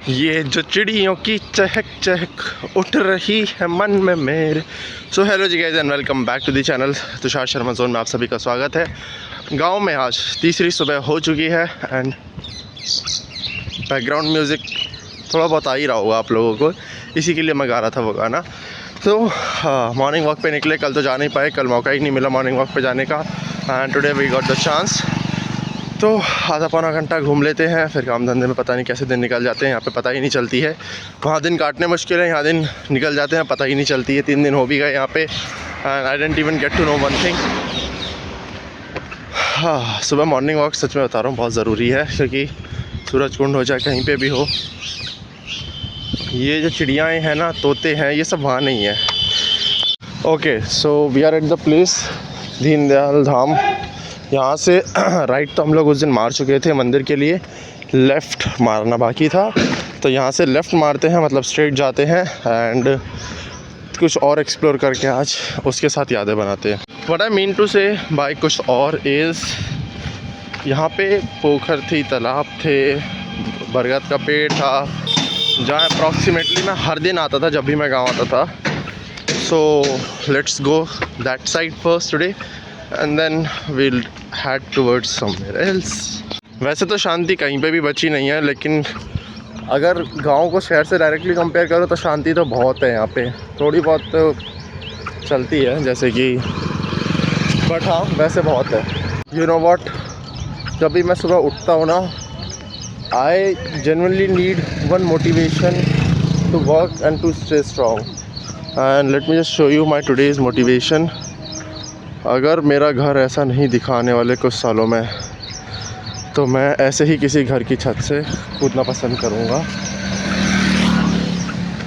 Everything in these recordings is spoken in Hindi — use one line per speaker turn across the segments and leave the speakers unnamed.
ये जो चिड़ियों की चहक चहक उठ रही है मन में मेरे। So hello ji guys and welcome back to the channel Tushar Sharma zone में आप सभी का स्वागत है। गांव में आज तीसरी सुबह हो चुकी है एंड बैकग्राउंड म्यूज़िक थोड़ा बहुत आ ही रहा होगा आप लोगों को, इसी के लिए मैं गा रहा था वो गाना। तो मॉर्निंग वॉक पे निकले, कल तो जा नहीं पाए, कल मौका ही नहीं मिला मॉर्निंग वॉक पे जाने का and today we got the chance. तो आधा पौना घंटा घूम लेते हैं, फिर काम धंधे में पता नहीं कैसे दिन निकल जाते हैं, यहाँ पे पता ही नहीं चलती है। वहाँ दिन काटने मुश्किल है, यहाँ दिन निकल जाते हैं, पता ही नहीं चलती है। 3 दिन हो भी गए यहाँ पे and I didn't even get to know one thing. हाँ, सुबह मॉर्निंग वॉक सच में बता रहा हूँ बहुत ज़रूरी है, क्योंकि सूरज कुंड हो जाए कहीं पे भी हो, ये जो चिड़ियाँ हैं ना, तोते हैं, ये सब वहाँ नहीं है। Okay, so we are at the place Deendayal Dham. यहाँ से राइट तो हम लोग उस दिन मार चुके थे मंदिर के लिए, लेफ़्ट मारना बाकी था। तो यहाँ से लेफ़्ट मारते हैं, मतलब स्ट्रेट जाते हैं एंड कुछ और एक्सप्लोर करके आज उसके साथ यादें बनाते हैं। व्हाट आई मीन टू से बाय कुछ और इज़, यहाँ पे पोखर थी, तालाब थे, बरगद का पेड़ था, जहाँ अप्रॉक्सीमेटली मैं हर दिन आता था जब भी मैं गाँव आता था। So let's go that side first today and then we'll head towards somewhere else। वैसे तो शांति कहीं पे भी बची नहीं है, लेकिन अगर गांव को शहर से डायरेक्टली कंपेयर करो तो शांति तो बहुत है यहाँ पे, थोड़ी बहुत तो चलती है जैसे कि, बट हाँ वैसे बहुत है। यू नो व्हाट, जब भी मैं सुबह उठता हूँ ना, I genuinely need one motivation to work and to stay strong and let me just show you my today's motivation. अगर मेरा घर ऐसा नहीं दिखाने वाले कुछ सालों में, तो मैं ऐसे ही किसी घर की छत से कूदना पसंद करूँगा।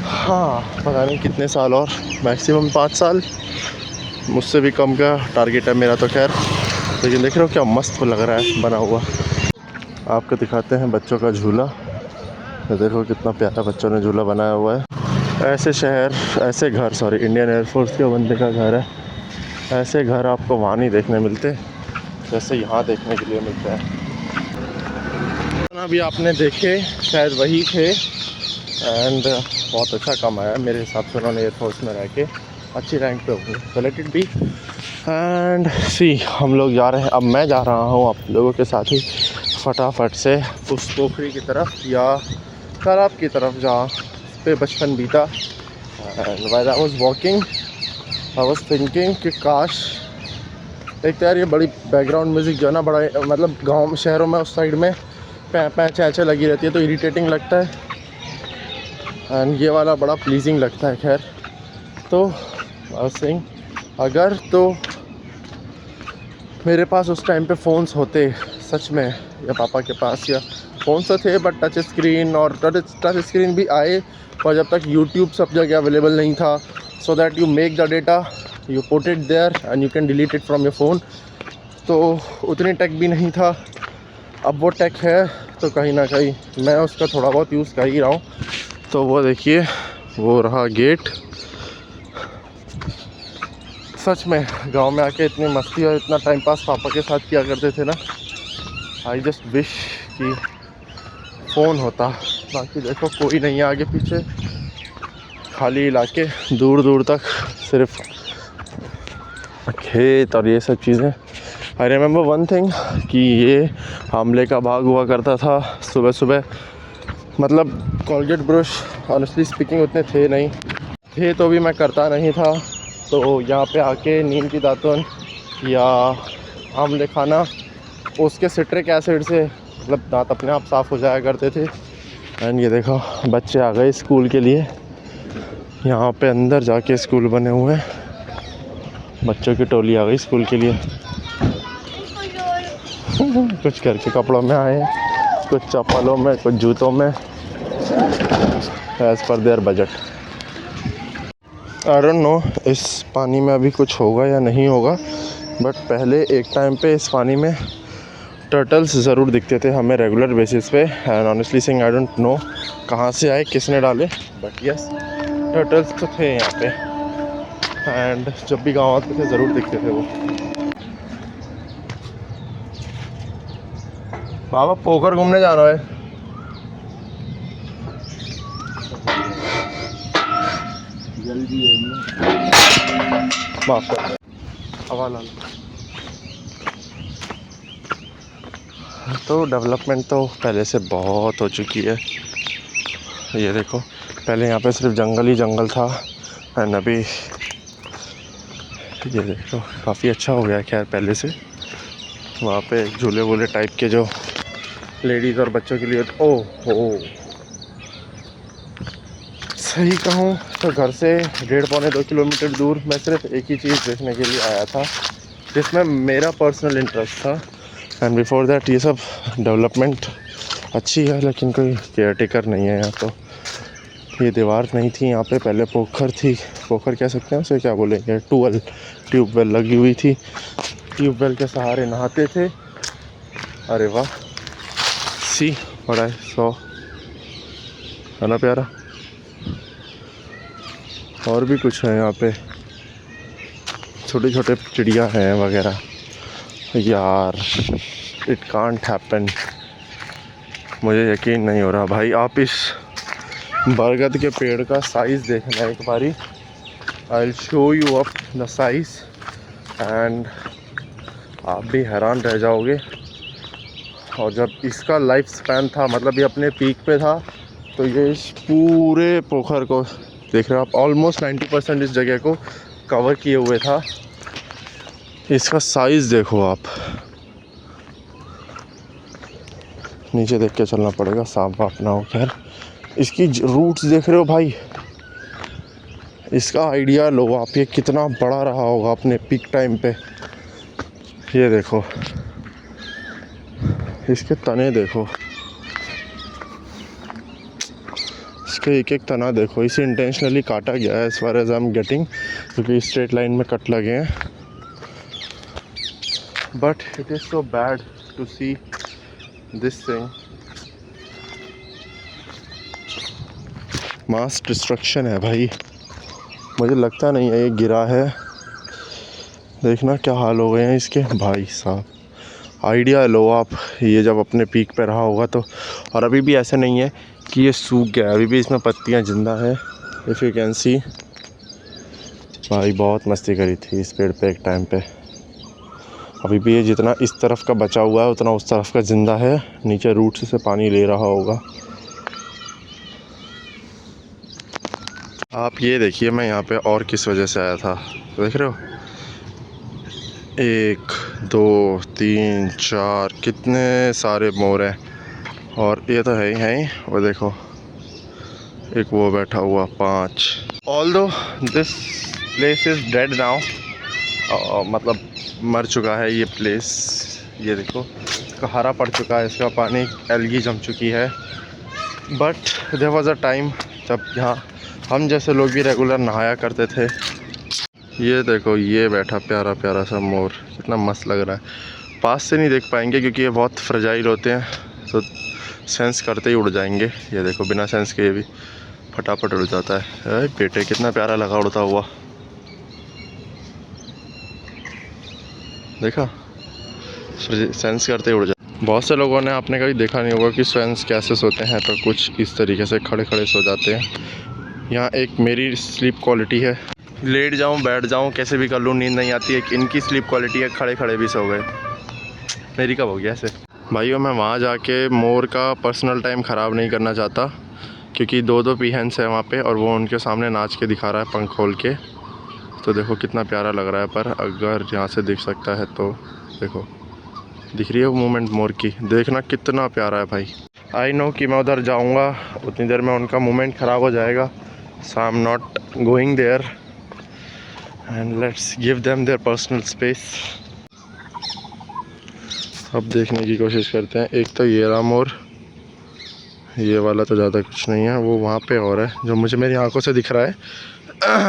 हाँ, पता नहीं कितने साल और, मैक्सिमम 5 साल, मुझसे भी कम का टारगेट है मेरा तो खैर। लेकिन देख रहे हो क्या मस्त लग रहा है बना हुआ। आपको दिखाते हैं बच्चों का झूला, देखो कितना प्यारा बच्चों ने झूला बनाया हुआ है। ऐसे शहर, ऐसे घर, सॉरी, इंडियन एयरफोर्स के बंदे का घर है। ऐसे घर आपको वहाँ नहीं देखने मिलते जैसे यहाँ देखने के लिए मिलता है। अभी आपने देखे शायद वही थे एंड बहुत अच्छा कमाया मेरे हिसाब से उन्होंने एयरफोर्स में रह के, अच्छी रैंक पे होंगे, तो लेट इट बी। एंड सी, हम लोग जा रहे हैं, अब मैं जा रहा हूँ आप लोगों के साथ ही फटाफट से उस पोखरी की तरफ या तालाब की तरफ जहाँ पे बचपन बीता। And while I was walking I was thinking कि काश, एक तो यार ये बड़ी बैकग्राउंड म्यूज़िक जो है ना, बड़ा मतलब गांव शहरों में उस साइड में पैं चैं लगी रहती है तो इरिटेटिंग लगता है, एंड ये वाला बड़ा प्लीजिंग लगता है। खैर, तो आई वाज सेइंग, अगर तो मेरे पास उस टाइम पे फ़ोन्स होते सच में, या पापा के पास, या फ़ोन्स तो थे बट टच स्क्रीन, और टच स्क्रीन भी आए पर जब तक यूट्यूब सब जगह अवेलेबल नहीं था, so that you make the data, you put it there and you can delete it from your phone। तो उतनी टेक भी नहीं था, अब वो टेक है तो कहीं ना कहीं मैं उसका थोड़ा बहुत यूज़ कर ही रहा हूँ। तो वो देखिए, वो रहा गेट। सच में गांव में आके इतनी मस्ती और इतना टाइम पास पापा के साथ किया करते थे ना, आई जस्ट विश कि फ़ोन होता। बाकी देखो कोई नहीं है आगे पीछे, खाली इलाके, दूर दूर तक सिर्फ खेत और ये सब चीज़ें। आई रिमेंबर वन थिंग कि ये आमले का बाग हुआ करता था सुबह सुबह, मतलब कोलगेट ब्रश ऑनेस्टली स्पीकिंग उतने थे नहीं, थे तो भी मैं करता नहीं था। तो यहाँ पे आके नीम की दातुन या आमले खाना, उसके सिट्रिक एसिड से मतलब दांत अपने आप साफ़ हो जाया करते थे। एंड ये देखो बच्चे आ गए स्कूल के लिए, यहाँ पे अंदर जाके स्कूल बने हुए हैं, बच्चों की टोली आ गई स्कूल के लिए। कुछ घर के कपड़ों में आए हैं, कुछ चप्पलों में, कुछ जूतों में, as per their budget. I don't know इस पानी में अभी कुछ होगा या नहीं होगा, बट पहले एक टाइम पे इस पानी में टर्टल्स ज़रूर दिखते थे हमें रेगुलर बेसिस पे। And honestly saying I don't know कहाँ से आए, किसने डाले, बट यस टर्टल्स तो थे यहाँ पे, एंड जब भी गाँव आते थे ज़रूर दिखते थे वो। बाबा पोखर घूमने जा रहा है। जल्दी माफ कर हवाला। तो डेवलपमेंट तो पहले से बहुत हो चुकी है। ये देखो, पहले यहाँ पे सिर्फ जंगल ही जंगल था एंड अभी ये देखो काफ़ी अच्छा हो गया। खैर पहले से वहाँ पे झूले वूले टाइप के जो लेडीज़ और बच्चों के लिए, ओह हो सही कहूँ तो घर से 1.5-2 किलोमीटर दूर मैं सिर्फ एक ही चीज़ देखने के लिए आया था जिसमें मेरा पर्सनल इंटरेस्ट था। एंड बिफोर दैट ये सब डेवलपमेंट अच्छी है लेकिन कोई केयर टेकर नहीं है यहाँ। तो ये दीवार नहीं थी यहाँ पे, पहले पोखर थी, पोखर कह सकते हैं उसे, क्या बोलेंगे, ट्यूबवेल लगी हुई थी। ट्यूबवेल के सहारे नहाते थे। अरे वाह, सी व्हाट आई सॉ, है ना प्यारा। और भी कुछ है यहाँ पे, छोटे छोटे चिड़िया हैं वगैरह। यार इट कांट हैपन, मुझे यकीन नहीं हो रहा भाई। आप इस बरगद के पेड़ का साइज़ देखना एक बारी। I will show you up the size and आप भी हैरान रह जाओगे। और जब इसका लाइफ स्पैन था, मतलब ये अपने पीक पे था, तो ये इस पूरे पोखर को देख रहे हो आप, ऑलमोस्ट 90% इस जगह को कवर किए हुए था। इसका साइज़ देखो आप, नीचे देख के चलना पड़ेगा, सांप वाप ना हो। खैर इसकी रूट्स देख रहे हो भाई, इसका आइडिया लो आप, ये कितना बड़ा रहा होगा अपने पीक टाइम पे। ये देखो इसके तने देखो, इसके एक एक तना देखो। इसे इंटेंशनली काटा गया है as far as I am getting, क्योंकि स्ट्रेट लाइन में कट लगे हैं। But it is so bad to see this thing. Mass destruction है भाई, मुझे लगता नहीं है ये गिरा है। देखना क्या हाल हो गए हैं इसके भाई साहब। आइडिया लो आप, ये जब अपने पीक पे रहा होगा तो। और अभी भी ऐसा नहीं है कि ये सूख गया, अभी भी इसमें पत्तियां जिंदा है। इफ़ यू कैन सी भाई, बहुत मस्ती करी थी इस पेड़ पे एक टाइम पे। अभी भी ये जितना इस तरफ का बचा हुआ है उतना उस तरफ का ज़िंदा है, नीचे रूट से पानी ले रहा होगा। आप ये देखिए, मैं यहाँ पे और किस वजह से आया था, देख रहे हो, 1 2 3 4 कितने सारे मोर हैं। और ये तो है ही, वो देखो एक वो बैठा हुआ 5। Although this place is dead now, मतलब मर चुका है ये प्लेस। ये देखो इसका हरा पड़ चुका है, इसका पानी एल्गी जम चुकी है। But there was a time जब यहाँ हम जैसे लोग भी रेगुलर नहाया करते थे। ये देखो ये बैठा प्यारा प्यारा सा मोर, कितना मस्त लग रहा है। पास से नहीं देख पाएंगे क्योंकि ये बहुत फ्रेजाइल होते हैं, तो सेंस करते ही उड़ जाएंगे। ये देखो बिना सेंस के ये भी फटाफट उड़ जाता है। बेटे कितना प्यारा लगा उड़ता हुआ, देखा, सेंस करते ही उड़ जाए। बहुत से लोगों ने आपने कभी देखा नहीं होगा कि स्वैंस कैसे सोते हैं, तो कुछ इस तरीके से खड़े खड़े सो जाते हैं। यहाँ एक मेरी स्लीप क्वालिटी है, लेट जाऊँ बैठ जाऊँ कैसे भी कर लूँ, नींद नहीं आती है। एक इनकी स्लीप क्वालिटी है, खड़े खड़े भी सो गए। मेरी कब हो गया ऐसे। भाइयों मैं वहाँ जाके मोर का पर्सनल टाइम ख़राब नहीं करना चाहता, क्योंकि 2 पीहेंस है वहाँ पे और वो उनके सामने नाच के दिखा रहा है पंख खोल के। तो देखो कितना प्यारा लग रहा है, पर अगर यहाँ से दिख सकता है तो देखो, दिख रही है वो मूवमेंट मोर की, देखना कितना प्यारा है भाई। आई नो कि मैं उधर जाऊँगा उतनी देर में उनका मूवमेंट ख़राब हो जाएगा, so I am not going there and let's give them their personal space. अब देखने की कोशिश करते हैं। एक तो ये रहा मोर, ये वाला तो ज़्यादा कुछ नहीं है, वो वहाँ पे और है जो मुझे मेरी आंखों से दिख रहा है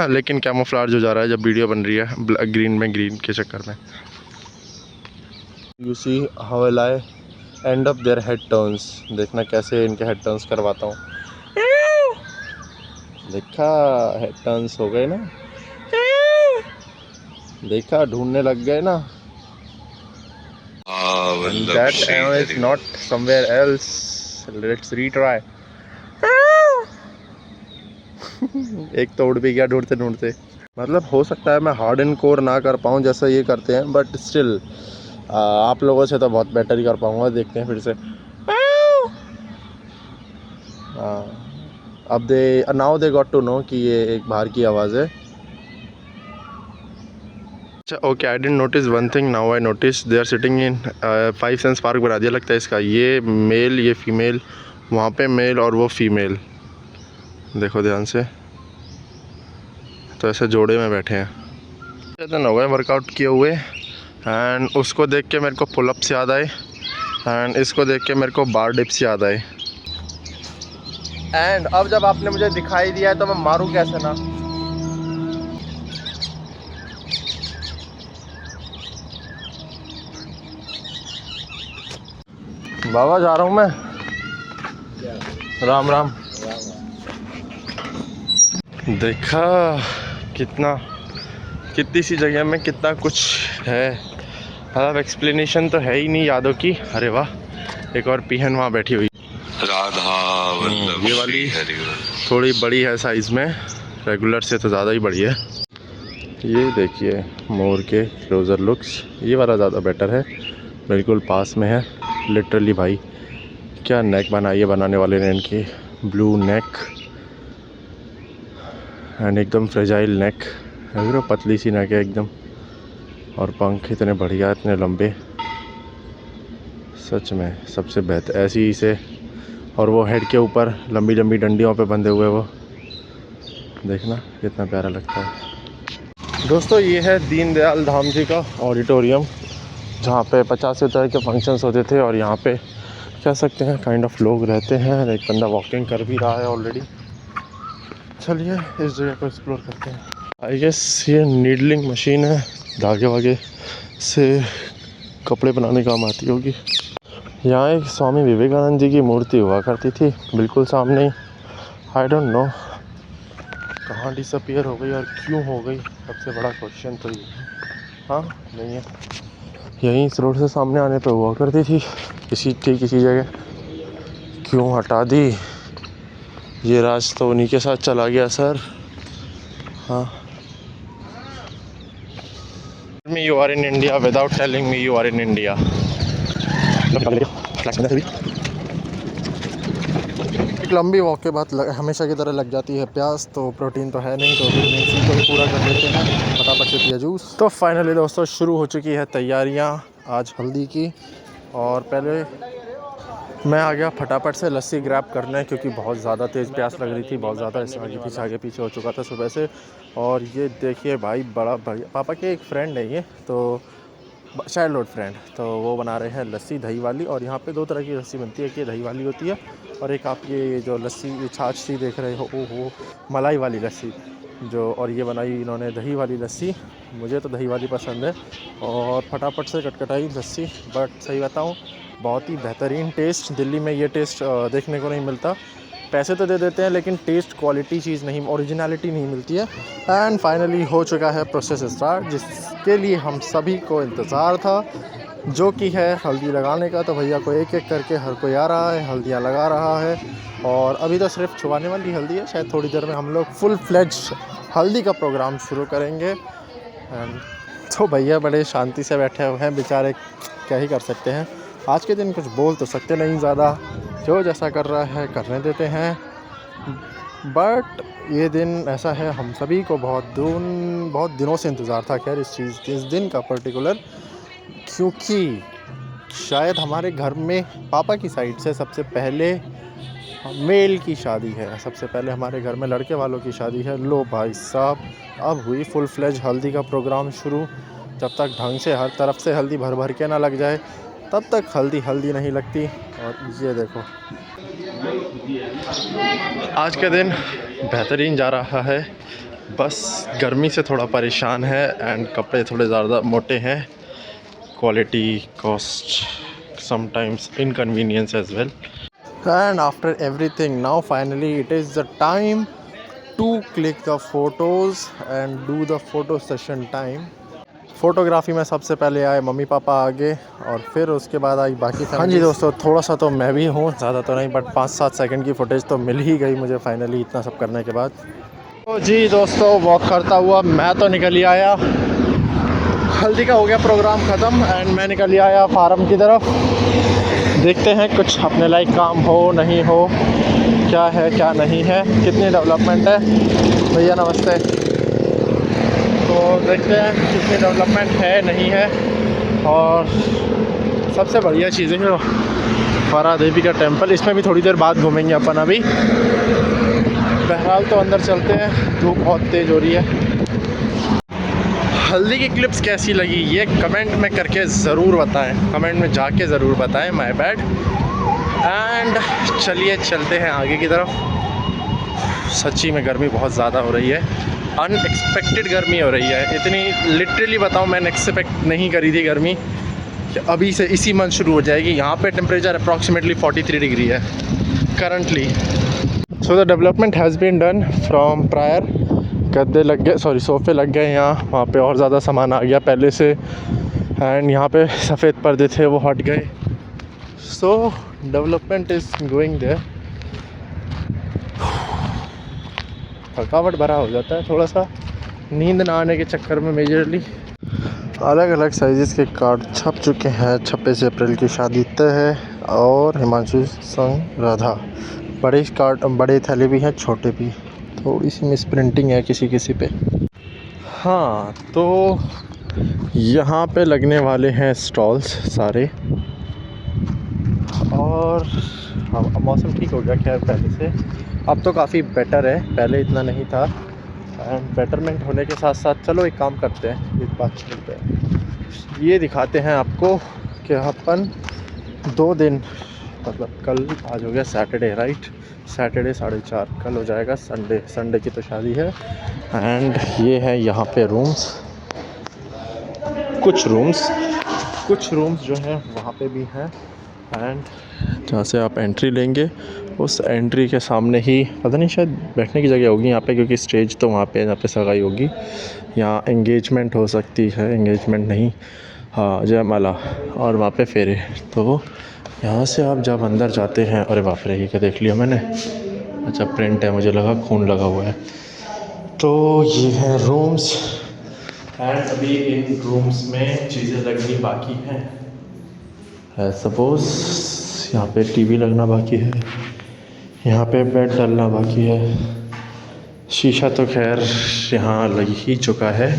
लेकिन कैमोफ्लेज हो जा रहा है जब वीडियो बन रही है ग्रीन में, ग्रीन के चक्कर में। You see how will I and up their head turns, देखना कैसे इनके हेड टर्न्स करवाता हूँ। देखा हेड टर्न्स हो गए ना, देखा ढूंढने लग गए ना। That is not somewhere else. Let's retry. एक तो उड़ भी गया ढूंढते ढूंढते। मतलब हो सकता है मैं हार्ड एंड कोर ना कर पाऊँ जैसा ये करते हैं, बट स्टिल आप लोगों से तो बहुत बेटर ही कर पाऊँगा। देखते हैं फिर से। अब now they got to know कि ये एक बाहर की आवाज़ है। अच्छा okay, I didn't notice one thing, now I notice they are sitting in 5 sense park बना दिया लगता है इसका। ये मेल, ये फीमेल, वहाँ पे मेल और वो फीमेल, देखो ध्यान से। तो ऐसे जोड़े में बैठे हैं। इतना हो गए वर्कआउट किए हुए, एंड उसको देख के मेरे को पुलअप्स याद आए, एंड इसको देख के मेरे को बार डिप्स याद आए। एंड अब जब आपने मुझे दिखाई दिया है तो मैं मारूं कैसे ना। बाबा जा रहा हूँ मैं। राम राम। देखा कितनी सी जगह में कितना कुछ है। मतलब एक्सप्लेनेशन तो है ही नहीं यादों की। अरे वाह, एक और पीहन वहाँ बैठी हुई, राधा वल्लभ। ये वाली थोड़ी बड़ी है साइज़ में, रेगुलर से तो ज़्यादा ही बड़ी है। ये देखिए मोर के क्लोज़र लुक्स, ये वाला ज़्यादा बेटर है, बिल्कुल पास में है। लिटरली भाई क्या नेक बनाई है बनाने वाले ने इनकी, ब्लू नेक एंड एकदम फ्रेजाइल नेक है, पतली सी नेक है एकदम, और पंख इतने बढ़िया, इतने लंबे, सच में सबसे बेहतर ऐसी ही से। और वो हेड के ऊपर लंबी लंबी डंडियों पे बंधे हुए, वो देखना कितना प्यारा लगता है। दोस्तों ये है दीनदयाल धाम जी का ऑडिटोरियम, जहाँ पे 50 तरह के फंक्शंस होते थे, और यहाँ पे कह सकते हैं काइंड ऑफ लोग रहते हैं। एक बंदा वॉकिंग कर भी रहा है ऑलरेडी। चलिए इस जगह को एक्सप्लोर करते हैं। आई गेस ये नीडलिंग मशीन है, धागे वागे से कपड़े बनाने काम आती होगी। यहाँ एक स्वामी विवेकानंद जी की मूर्ति हुआ करती थी बिल्कुल सामने ही। आई डोंट नो कहाँ डिसअपीयर हो गई और क्यों हो गई, सबसे बड़ा क्वेश्चन तो ये। हाँ नहीं है, यहीं इस रोड से सामने आने पे हुआ करती थी किसी जगह, क्यों हटा दी। ये राज तो उन्हीं के साथ चला गया सर। हाँ, you are in India without telling me you are in India. एक लंबी वॉक के बाद हमेशा की तरह लग जाती है प्यास, तो प्रोटीन तो है नहीं, तो इसी को पूरा कर लेते हैं, फटाफट से पिया जूस। तो फाइनली दोस्तों शुरू हो चुकी है तैयारियां आज हल्दी की, और पहले मैं आ गया फटाफट से लस्सी ग्रैब करने, क्योंकि बहुत ज़्यादा तेज़ प्यास लग रही थी, बहुत ज़्यादा इससे आगे पीछे हो चुका था सुबह से। और ये देखिए भाई, बड़ा भाई पापा के एक फ्रेंड है ये, तो चाइल्डहुड फ्रेंड, तो वो बना रहे हैं लस्सी दही वाली। और यहाँ पे 2 तरह की लस्सी बनती है, कि दही वाली होती है, और एक आप ये जो लस्सी, ये छाछ सी देख रहे हो, ओहो मलाई वाली लस्सी जो, और ये बनाई इन्होंने दही वाली लस्सी। मुझे तो दही वाली पसंद है, और फटाफट से कटकटाई लस्सी। बट सही बताऊँ, बहुत ही बेहतरीन टेस्ट, दिल्ली में ये टेस्ट देखने को नहीं मिलता। पैसे तो दे देते हैं लेकिन टेस्ट, क्वालिटी चीज़ नहीं, ओरिजिनलिटी नहीं मिलती है। एंड फाइनली हो चुका है प्रोसेस स्टार्ट, जिसके लिए हम सभी को इंतज़ार था, जो कि है हल्दी लगाने का। तो भैया को एक एक करके हर कोई आ रहा है, हल्दियाँ लगा रहा है, और अभी तो सिर्फ छुपाने वाली हल्दी है। शायद थोड़ी देर में हम लोग फुल फ्लेज्ड हल्दी का प्रोग्राम शुरू करेंगे। एंड तो भैया बड़े शांति से बैठे हुए हैं बेचारे, क्या ही कर सकते हैं। आज के दिन कुछ बोल तो सकते नहीं ज़्यादा, जो जैसा कर रहा है करने देते हैं। बट ये दिन ऐसा है, हम सभी को बहुत दिनों से इंतज़ार था खैर इस दिन का पर्टिकुलर, क्योंकि शायद हमारे घर में पापा की साइड से सबसे पहले मेल की शादी है, सबसे पहले हमारे घर में लड़के वालों की शादी है। लो भाई साहब, अब हुई फुल फ्लेज हल्दी का प्रोग्राम शुरू। जब तक ढंग से हर तरफ से हल्दी भर भर के ना लग जाए, तब तक हल्दी नहीं लगती। और ये देखो, आज का दिन बेहतरीन जा रहा है, बस गर्मी से थोड़ा परेशान है, एंड कपड़े थोड़े ज़्यादा मोटे हैं, quality cost sometimes inconvenience as well. And after everything now finally it is the time to click the photos and do the photo session time.
Photography में सबसे पहले आए मम्मी पापा आगे और फिर उसके बाद आई बाकी। हाँ जी दोस्तों, थोड़ा सा तो मैं भी हूँ, ज़्यादा तो नहीं, बट 5-7 सेकंड की फ़ुटेज तो मिल ही गई मुझे फाइनली इतना सब करने के बाद। तो जी दोस्तों, वॉक करता हुआ मैं तो निकल ही आया। हल्दी का हो गया प्रोग्राम ख़त्म एंड मैं निकल ही आया फार्म की तरफ। देखते हैं कुछ अपने लाइक काम हो नहीं हो, क्या है क्या नहीं है, कितनी डेवलपमेंट है। भैया नमस्ते। तो देखते हैं कितनी डेवलपमेंट है नहीं है। और सबसे बढ़िया चीज़ है फारा देवी का टेंपल, इसमें भी थोड़ी देर बाद घूमेंगे अपन। अभी बहरहाल तो अंदर चलते हैं, धूप बहुत तेज़ हो रही है। हल्दी की क्लिप्स कैसी लगी ये कमेंट में करके ज़रूर बताएं, कमेंट में जाके ज़रूर बताएं, माय बैड। एंड चलिए चलते हैं आगे की तरफ। सच्ची में गर्मी बहुत ज़्यादा हो रही है, अनएक्सपेक्टेड गर्मी हो रही है। इतनी लिटरली बताऊं, मैंने एक्सपेक्ट नहीं करी थी गर्मी कि अभी से इसी मंथ शुरू हो जाएगी। यहाँ पे टेम्परेचर अप्रॉक्सीमेटली 43 डिग्री है currently. So the development has been done from prior. गद्दे लग गए, सॉरी सोफ़े लग गए यहाँ, वहाँ पे और ज़्यादा सामान आ गया पहले से। एंड यहाँ पे सफ़ेद पर्दे थे वो हट गए। So development is going there. थकावट भरा हो जाता है थोड़ा सा, नींद ना आने के चक्कर में मेजरली। अलग अलग साइज़ के कार्ड छप चुके हैं। 26 अप्रैल की शादी तय है और हिमांशु संग राधा। बड़े कार्ड, बड़े थैले भी हैं, छोटे भी। थोड़ी सी मिस प्रिंटिंग है किसी किसी पे। हाँ, तो यहाँ पे लगने वाले हैं स्टॉल्स सारे। और हाँ, मौसम ठीक हो गया खैर पहले से, अब तो काफ़ी बेटर है, पहले इतना नहीं था। एंड बेटरमेंट होने के साथ साथ चलो एक काम करते हैं, एक बात करते हैं, ये दिखाते हैं आपको कि अपन 2 दिन, मतलब कल आज हो गया सैटरडे राइट, सैटरडे 4:30, कल हो जाएगा संडे। संडे की तो शादी है। एंड ये है यहाँ पे रूम्स, कुछ रूम्स जो हैं वहाँ पे भी हैं। एंड जहाँ से आप एंट्री लेंगे उस एंट्री के सामने ही, पता नहीं शायद बैठने की जगह होगी यहाँ पे, क्योंकि स्टेज तो वहाँ पे, जहाँ पे सगाई होगी, यहाँ एंगेजमेंट हो सकती है, एंगेजमेंट नहीं, हाँ जयमाला, और वहाँ पे फेरे। तो यहाँ से आप जब अंदर जाते हैं, अरे बाप रे, ये क्या देख लिया मैंने, अच्छा प्रिंट है, मुझे लगा खून लगा हुआ है। तो ये हैं रूम्स। एंड अभी इन रूम्स में चीज़ें लगनी बाकी हैं। सपोज़ यहाँ पे टीवी लगना बाकी है, यहाँ पे बेड डलना बाकी है। शीशा तो खैर यहाँ लग ही चुका है।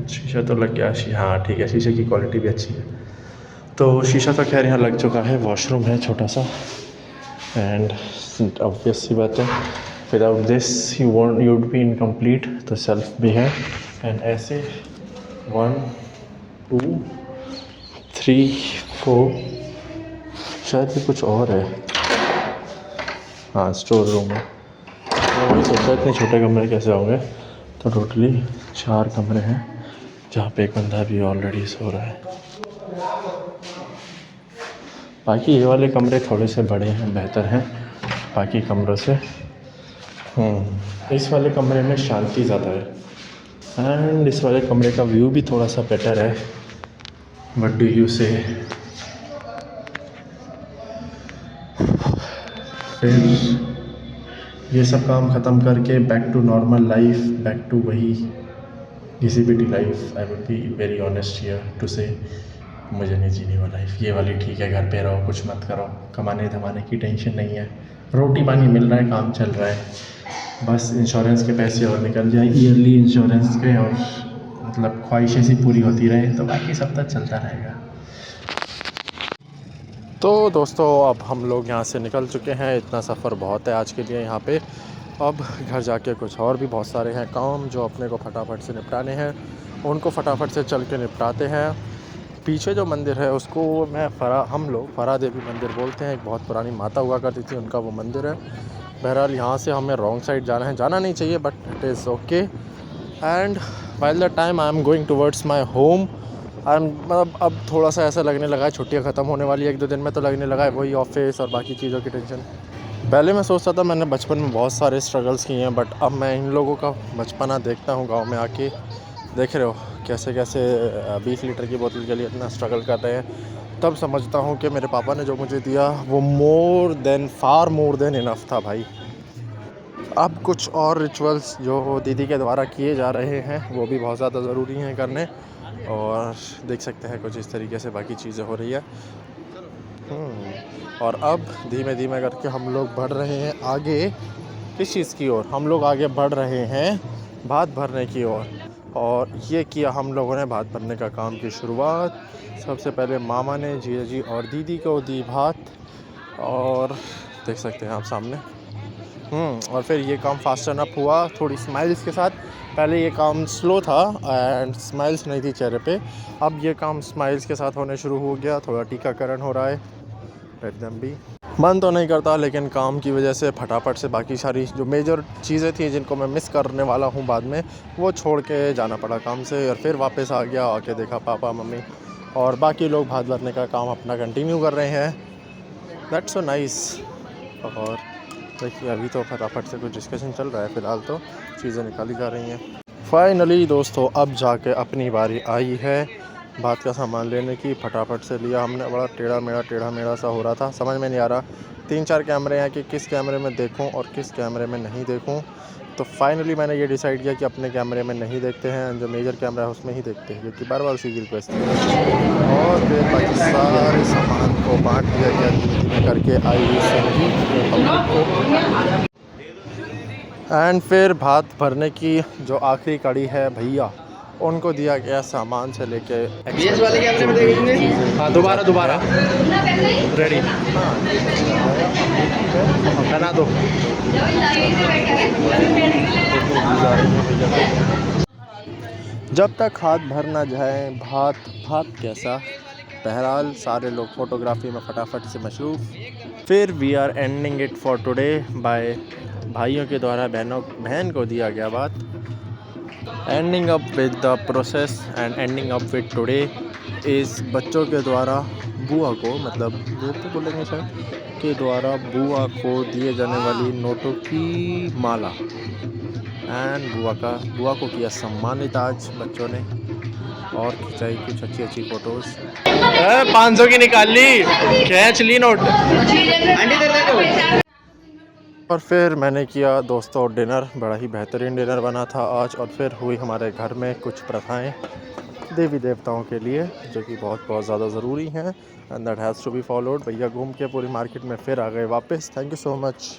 शीशा तो लग गया, हाँ ठीक है, शीशे की क्वालिटी भी अच्छी है। तो शीशा तो खैर यहाँ लग चुका है। वॉशरूम है छोटा सा। एंड ऑब्वियस सी बात है, without this you'd be incomplete। तो सेल्फ भी है। एंड ऐसे 1 2 3 4, शायद ये कुछ और है, हाँ स्टोर रूम है। मैं वही सोचा इतने छोटे कमरे कैसे होंगे। तो टोटली 4 कमरे हैं, जहाँ पे एक बंदा भी ऑलरेडी सो रहा है। बाकी ये वाले कमरे थोड़े से बड़े हैं, बेहतर हैं बाकी कमरों से। इस वाले कमरे में शांति ज़्यादा है। एंड इस वाले कमरे का व्यू भी थोड़ा सा बेटर है। व्हाट डू यू से। फिर ये सब काम ख़त्म करके back to normal life, back to वही घिसी-पिटी life. I would be very honest here to say, मुझे नहीं जीनी वो लाइफ। ये वाली ठीक है, घर पे रहो, कुछ मत करो, कमाने धमाने की टेंशन नहीं है, रोटी पानी मिल रहा है, काम चल रहा है, बस इंश्योरेंस के पैसे और निकल जाए, ईयरली इंश्योरेंस के, और मतलब ख्वाहिशें सी पूरी होती रहे, तो बाकी सब तक चलता रहेगा। तो दोस्तों, अब हम लोग यहाँ से निकल चुके हैं। इतना सफ़र बहुत है आज के लिए यहाँ पे। अब घर जाके कुछ और भी बहुत सारे हैं काम जो अपने को फटाफट से निपटाने हैं, उनको फटाफट से चल के निपटाते हैं। पीछे जो मंदिर है उसको हम लोग फरा देवी मंदिर बोलते हैं। एक बहुत पुरानी माता हुआ करती थी, उनका वो मंदिर है। बहरहाल यहाँ से हमें रॉन्ग साइड जाना है, जाना नहीं चाहिए, but it is okay. And while the time I am going towards my home, मतलब अब थोड़ा सा ऐसा लगने लगा है, छुट्टियाँ ख़त्म होने वाली है 1-2 दिन में, तो लगने लगा है वही ऑफिस और बाकी चीज़ों की टेंशन। पहले मैं सोचता था, मैंने बचपन में बहुत सारे स्ट्रगल्स किए हैं, बट अब मैं इन लोगों का बचपना देखता हूँ गांव में आके, देख रहे हो कैसे कैसे 20 लीटर की बोतल के लिए इतना स्ट्रगल कर रहे हैं। तब समझता हूँ कि मेरे पापा ने जो मुझे दिया वो फार मोर देन इनफ था भाई। अब कुछ और रिचुअल्स जो दीदी के द्वारा किए जा रहे हैं वो भी बहुत ज़्यादा ज़रूरी हैं करने, और देख सकते हैं कुछ इस तरीके से बाकी चीज़ें हो रही है। और अब धीमे धीमे करके हम लोग बढ़ रहे हैं आगे। किस चीज़ की ओर? हम लोग आगे बढ़ रहे हैं भात भरने की ओर। और ये किया हम लोगों ने भात भरने का काम की शुरुआत। सबसे पहले मामा ने जीजा जी और दीदी को दी भात, और देख सकते हैं आप सामने। और फिर ये काम फास्ट अप हुआ थोड़ी स्माइल्स के साथ। पहले ये काम स्लो था एंड स्माइल्स नहीं थी चेहरे पे, अब ये काम स्माइल्स के साथ होने शुरू हो गया। थोड़ा टीकाकरण हो रहा है। Let them be. मन तो नहीं करता, लेकिन काम की वजह से फटाफट से बाकी सारी जो मेजर चीज़ें थी जिनको मैं मिस करने वाला हूँ बाद में, वो छोड़ के जाना पड़ा काम से। और फिर वापस आ गया, आके देखा पापा मम्मी और बाकी लोग भात भरने का काम अपना कंटिन्यू कर रहे हैं। That's so nice. और देखिए अभी तो फटाफट से कुछ डिस्कशन चल रहा है, फ़िलहाल तो चीज़ें निकाली जा रही हैं। फाइनली दोस्तों अब जाके अपनी बारी आई है भात का सामान लेने की। फटाफट से लिया हमने। बड़ा टेढ़ा मेढ़ा सा हो रहा था, समझ में नहीं आ रहा 3-4 कैमरे हैं कि किस कैमरे में देखूं और किस कैमरे में नहीं देखूं। तो फाइनली मैंने ये डिसाइड किया कि अपने कैमरे में नहीं देखते हैं, जो मेजर कैमरा है उसमें ही देखते हैं, क्योंकि बार बार उसी की रिक्वेस्ट थी। और फिर बाकी सारे सामान को बांट दिया गया धीमे धीमे करके आई हुई सभी पब्लिक को। एंड फिर भात भरने की जो आखिरी कड़ी है भैया, उनको दिया गया सामान से लेके
बीएस वाले कैमरे में देखेंगे। हाँ दोबारा
रेडी बना दो। जब तक हाथ भर ना जाए भात कैसा। बहरहाल सारे लोग फ़ोटोग्राफी में फटाफट से मशरूफ़। फिर we are ending it for today by भाइयों के द्वारा बहन को दिया गया भात। Ending up with the process and ending up with today इस बच्चों के द्वारा बुआ को, मतलब बुआ तो बोलेंगे शायद, के द्वारा बुआ को दिए जाने वाली नोटों की माला। एंड बुआ को किया सम्मानित आज बच्चों ने, और खिंचाई कुछ अच्छी फ़ोटोज़। 500 की निकाल ली, खींच ली नोट। और फिर मैंने किया दोस्तों डिनर। बड़ा ही बेहतरीन डिनर बना था आज। और फिर हुई हमारे घर में कुछ प्रथाएं देवी देवताओं के लिए, जो कि बहुत ज़्यादा ज़रूरी हैं and that has to be followed. भैया घूम के पूरी मार्केट में फिर आ गए वापस। Thank you so much.